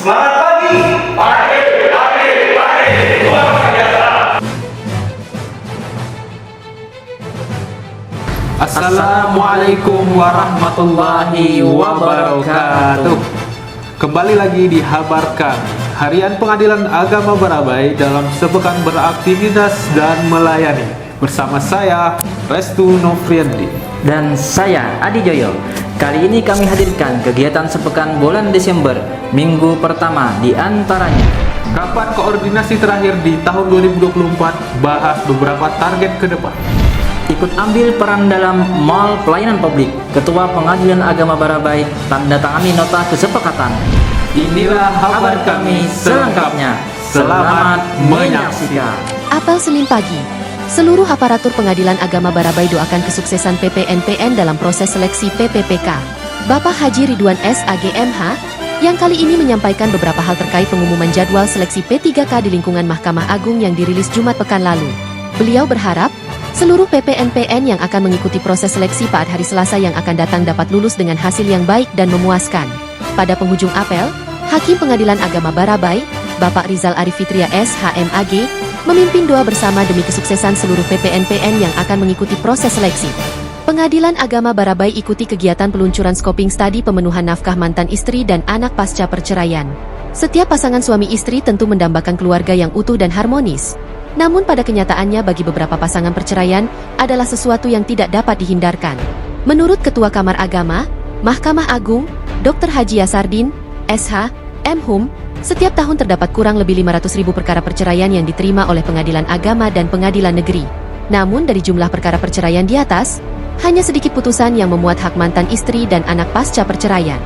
Semangat pagi! Pagi, pagi, pagi! Luar biasa! Assalamualaikum warahmatullahi wabarakatuh. Kembali lagi di Habarkan, Harian Pengadilan Agama Barabai dalam sepekan beraktivitas dan melayani. Bersama saya, Restu Novriandi. Dan saya, Adi Joyo. Kali ini kami hadirkan kegiatan sepekan bulan Desember, minggu pertama di antaranya. Rapat koordinasi terakhir di tahun 2024 bahas beberapa target ke depan. Ikut ambil peran dalam Mall Pelayanan Publik, Ketua Pengadilan Agama Barabai tanda tangani nota kesepakatan. Inilah kabar kami selengkapnya. Selamat menyaksikan. Apel Senin pagi, seluruh aparatur Pengadilan Agama Barabai doakan kesuksesan PPNPN dalam proses seleksi PPPK. Bapak Haji Ridwan SAGMH, yang kali ini menyampaikan beberapa hal terkait pengumuman jadwal seleksi P3K di lingkungan Mahkamah Agung yang dirilis Jumat pekan lalu. Beliau berharap, seluruh PPNPN yang akan mengikuti proses seleksi pada hari Selasa yang akan datang dapat lulus dengan hasil yang baik dan memuaskan. Pada penghujung apel, Hakim Pengadilan Agama Barabai, Bapak Rizal Arif Fitria SHMAG, memimpin doa bersama demi kesuksesan seluruh PPNPN yang akan mengikuti proses seleksi. Pengadilan Agama Barabai ikuti kegiatan peluncuran scoping study pemenuhan nafkah mantan istri dan anak pasca perceraian. Setiap pasangan suami istri tentu mendambakan keluarga yang utuh dan harmonis. Namun pada kenyataannya bagi beberapa pasangan perceraian adalah sesuatu yang tidak dapat dihindarkan. Menurut Ketua Kamar Agama, Mahkamah Agung, Dr. Haji Yasardin, SH, M.Hum, setiap tahun terdapat kurang lebih 500.000 perkara perceraian yang diterima oleh Pengadilan Agama dan Pengadilan Negeri. Namun dari jumlah perkara perceraian di atas, hanya sedikit putusan yang memuat hak mantan istri dan anak pasca perceraian.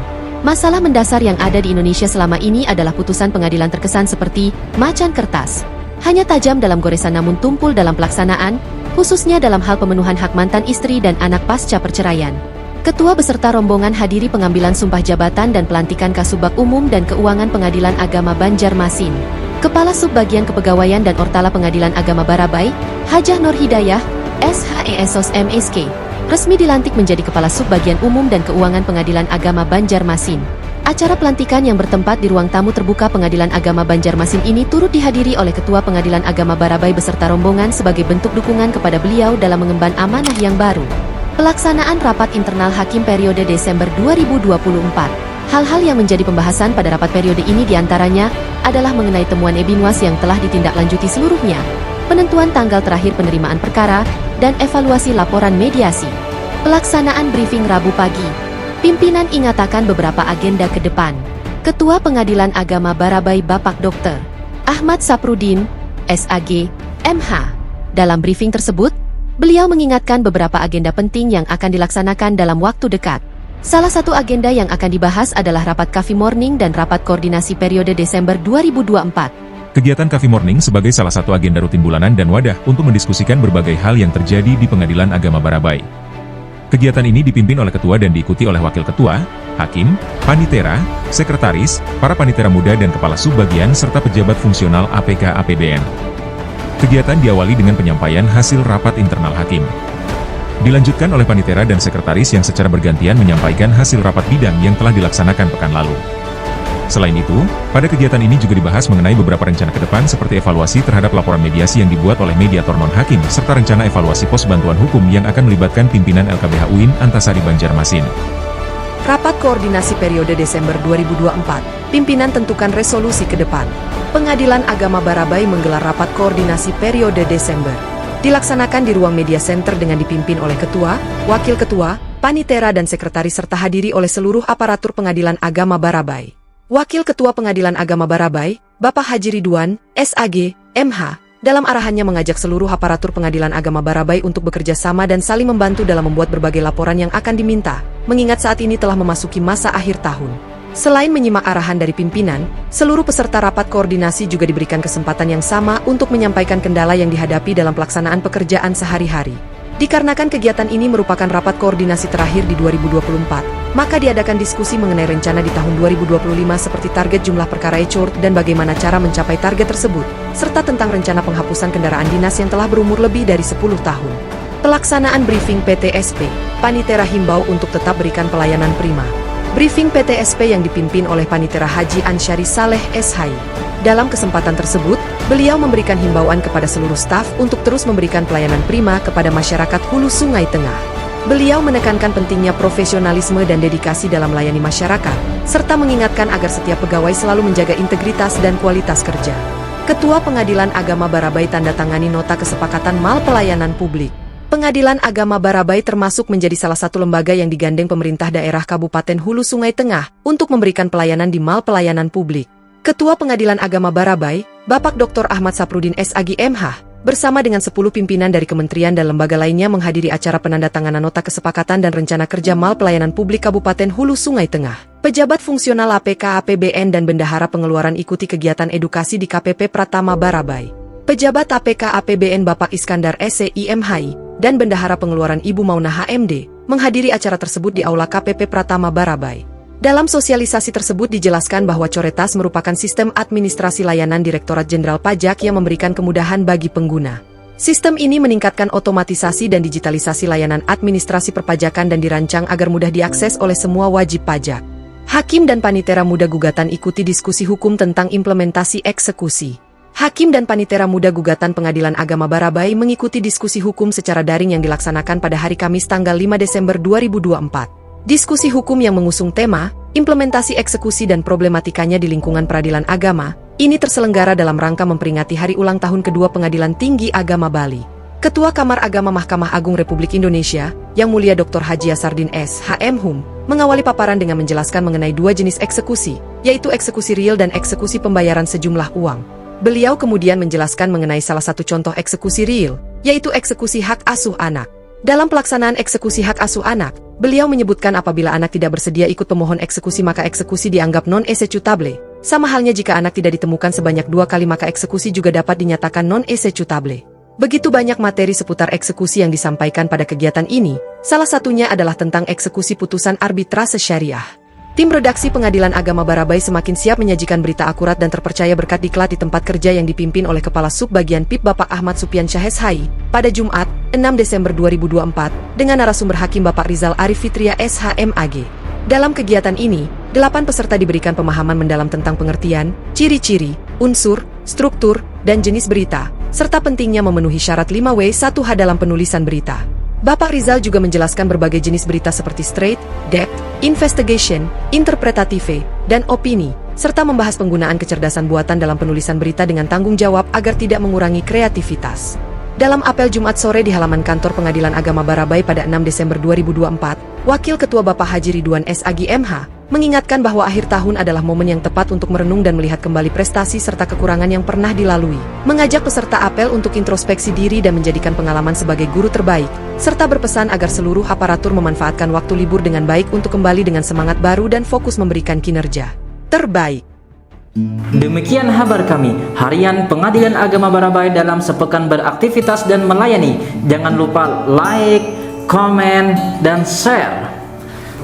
Masalah mendasar yang ada di Indonesia selama ini adalah putusan pengadilan terkesan seperti macan kertas. Hanya tajam dalam goresan namun tumpul dalam pelaksanaan, khususnya dalam hal pemenuhan hak mantan istri dan anak pasca perceraian. Ketua beserta rombongan hadiri pengambilan sumpah jabatan dan pelantikan Kasubag Umum dan Keuangan Pengadilan Agama Banjarmasin. Kepala Subbagian Kepegawaian dan Ortala Pengadilan Agama Barabai, Hajah Nur Hidayah, SHESOS MSK, resmi dilantik menjadi Kepala Subbagian Umum dan Keuangan Pengadilan Agama Banjarmasin. Acara pelantikan yang bertempat di ruang tamu terbuka Pengadilan Agama Banjarmasin ini turut dihadiri oleh Ketua Pengadilan Agama Barabai beserta rombongan sebagai bentuk dukungan kepada beliau dalam mengemban amanah yang baru. Pelaksanaan rapat internal Hakim periode Desember 2024. Hal-hal yang menjadi pembahasan pada rapat periode ini diantaranya adalah mengenai temuan Ebinwas yang telah ditindaklanjuti seluruhnya, penentuan tanggal terakhir penerimaan perkara, dan evaluasi laporan mediasi. Pelaksanaan briefing Rabu pagi. Pimpinan ingatakan beberapa agenda ke depan. Ketua Pengadilan Agama Barabai Bapak Dr. Ahmad Saprudin, SAG, MH. Dalam briefing tersebut, beliau mengingatkan beberapa agenda penting yang akan dilaksanakan dalam waktu dekat. Salah satu agenda yang akan dibahas adalah rapat Coffee Morning dan rapat koordinasi periode Desember 2024. Kegiatan Coffee Morning sebagai salah satu agenda rutin bulanan dan wadah untuk mendiskusikan berbagai hal yang terjadi di Pengadilan Agama Barabai. Kegiatan ini dipimpin oleh ketua dan diikuti oleh wakil ketua, hakim, panitera, sekretaris, para panitera muda dan kepala subbagian serta pejabat fungsional APK APBN. Kegiatan diawali dengan penyampaian hasil rapat internal hakim. Dilanjutkan oleh panitera dan sekretaris yang secara bergantian menyampaikan hasil rapat bidang yang telah dilaksanakan pekan lalu. Selain itu, pada kegiatan ini juga dibahas mengenai beberapa rencana ke depan seperti evaluasi terhadap laporan mediasi yang dibuat oleh mediator non-hakim serta rencana evaluasi pos bantuan hukum yang akan melibatkan pimpinan LKBH UIN Antasari Banjarmasin. Rapat koordinasi periode Desember 2024, pimpinan tentukan resolusi ke depan. Pengadilan Agama Barabai menggelar rapat koordinasi periode Desember. Dilaksanakan di ruang media center dengan dipimpin oleh ketua, wakil ketua, panitera dan sekretaris serta hadiri oleh seluruh aparatur Pengadilan Agama Barabai. Wakil Ketua Pengadilan Agama Barabai, Bapak Haji Ridwan, SAG, MH, dalam arahannya mengajak seluruh aparatur Pengadilan Agama Barabai untuk bekerja sama dan saling membantu dalam membuat berbagai laporan yang akan diminta, mengingat saat ini telah memasuki masa akhir tahun. Selain menyimak arahan dari pimpinan, seluruh peserta rapat koordinasi juga diberikan kesempatan yang sama untuk menyampaikan kendala yang dihadapi dalam pelaksanaan pekerjaan sehari-hari. Dikarenakan kegiatan ini merupakan rapat koordinasi terakhir di 2024, maka diadakan diskusi mengenai rencana di tahun 2025 seperti target jumlah perkara ECORT dan bagaimana cara mencapai target tersebut, serta tentang rencana penghapusan kendaraan dinas yang telah berumur lebih dari 10 tahun. Pelaksanaan briefing PTSP, Panitera himbau untuk tetap berikan pelayanan prima. briefing PTSP yang dipimpin oleh Panitera Haji Ansyari Saleh SHI. Dalam kesempatan tersebut, beliau memberikan himbauan kepada seluruh staf untuk terus memberikan pelayanan prima kepada masyarakat Hulu Sungai Tengah. Beliau menekankan pentingnya profesionalisme dan dedikasi dalam melayani masyarakat, serta mengingatkan agar setiap pegawai selalu menjaga integritas dan kualitas kerja. Ketua Pengadilan Agama Barabai tanda tangani nota kesepakatan mal pelayanan publik. Pengadilan Agama Barabai termasuk menjadi salah satu lembaga yang digandeng pemerintah daerah Kabupaten Hulu Sungai Tengah untuk memberikan pelayanan di mal pelayanan publik. Ketua Pengadilan Agama Barabai, Bapak Dr. Ahmad Saprudin SAG MH, bersama dengan 10 pimpinan dari kementerian dan lembaga lainnya menghadiri acara penandatanganan nota kesepakatan dan rencana kerja mal pelayanan publik Kabupaten Hulu Sungai Tengah. Pejabat fungsional APK APBN dan bendahara pengeluaran ikuti kegiatan edukasi di KPP Pratama Barabai. Pejabat APK APBN Bapak Iskandar SCI MHI dan bendahara pengeluaran Ibu Mauna HMD menghadiri acara tersebut di Aula KPP Pratama Barabai. Dalam sosialisasi tersebut dijelaskan bahwa Coretas merupakan sistem administrasi layanan Direktorat Jenderal Pajak yang memberikan kemudahan bagi pengguna. Sistem ini meningkatkan otomatisasi dan digitalisasi layanan administrasi perpajakan dan dirancang agar mudah diakses oleh semua wajib pajak. Hakim dan Panitera Muda Gugatan ikuti diskusi hukum tentang implementasi eksekusi. Hakim dan Panitera Muda Gugatan Pengadilan Agama Barabai mengikuti diskusi hukum secara daring yang dilaksanakan pada hari Kamis tanggal 5 Desember 2024. Diskusi hukum yang mengusung tema, implementasi eksekusi dan problematikanya di lingkungan peradilan agama, ini terselenggara dalam rangka memperingati hari ulang tahun kedua Pengadilan Tinggi Agama Bali. Ketua Kamar Agama Mahkamah Agung Republik Indonesia, Yang Mulia Dr. Haji Asardin S. HM.Hum, mengawali paparan dengan menjelaskan mengenai dua jenis eksekusi, yaitu eksekusi real dan eksekusi pembayaran sejumlah uang. Beliau kemudian menjelaskan mengenai salah satu contoh eksekusi real, yaitu eksekusi hak asuh anak. Dalam pelaksanaan eksekusi hak asuh anak, beliau menyebutkan apabila anak tidak bersedia ikut pemohon eksekusi maka eksekusi dianggap non-executable. Sama halnya jika anak tidak ditemukan sebanyak 2 kali maka eksekusi juga dapat dinyatakan non-executable. Begitu banyak materi seputar eksekusi yang disampaikan pada kegiatan ini, salah satunya adalah tentang eksekusi putusan arbitrase syariah. Tim redaksi Pengadilan Agama Barabai semakin siap menyajikan berita akurat dan terpercaya berkat diklat di tempat kerja yang dipimpin oleh Kepala Subbagian PIP Bapak Ahmad Supian Syah SHI pada Jumat, 6 Desember 2024, dengan narasumber Hakim Bapak Rizal Arif Fitria SHMAG. Dalam kegiatan ini, 8 peserta diberikan pemahaman mendalam tentang pengertian, ciri-ciri, unsur, struktur, dan jenis berita, serta pentingnya memenuhi syarat 5W1H dalam penulisan berita. Bapak Rizal juga menjelaskan berbagai jenis berita seperti straight, depth, investigation, interpretative, dan opini, serta membahas penggunaan kecerdasan buatan dalam penulisan berita dengan tanggung jawab agar tidak mengurangi kreativitas. Dalam apel Jumat sore di halaman kantor Pengadilan Agama Barabai pada 6 Desember 2024, Wakil Ketua Bapak Haji Ridwan SAG MH mengingatkan bahwa akhir tahun adalah momen yang tepat untuk merenung dan melihat kembali prestasi serta kekurangan yang pernah dilalui. Mengajak peserta apel untuk introspeksi diri dan menjadikan pengalaman sebagai guru terbaik, serta berpesan agar seluruh aparatur memanfaatkan waktu libur dengan baik untuk kembali dengan semangat baru dan fokus memberikan kinerja terbaik. Demikian kabar kami, Harian Pengadilan Agama Barabai dalam sepekan beraktivitas dan melayani. Jangan lupa like, komen, dan share.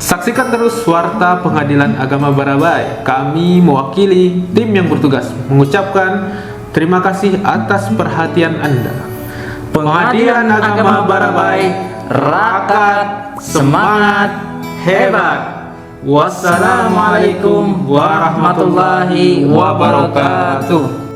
Saksikan terus Warta Pengadilan Agama Barabai. Kami mewakili tim yang bertugas mengucapkan terima kasih atas perhatian Anda. Pengadilan Agama Barabai, rakat, semangat, hebat. Wassalamualaikum warahmatullahi wabarakatuh.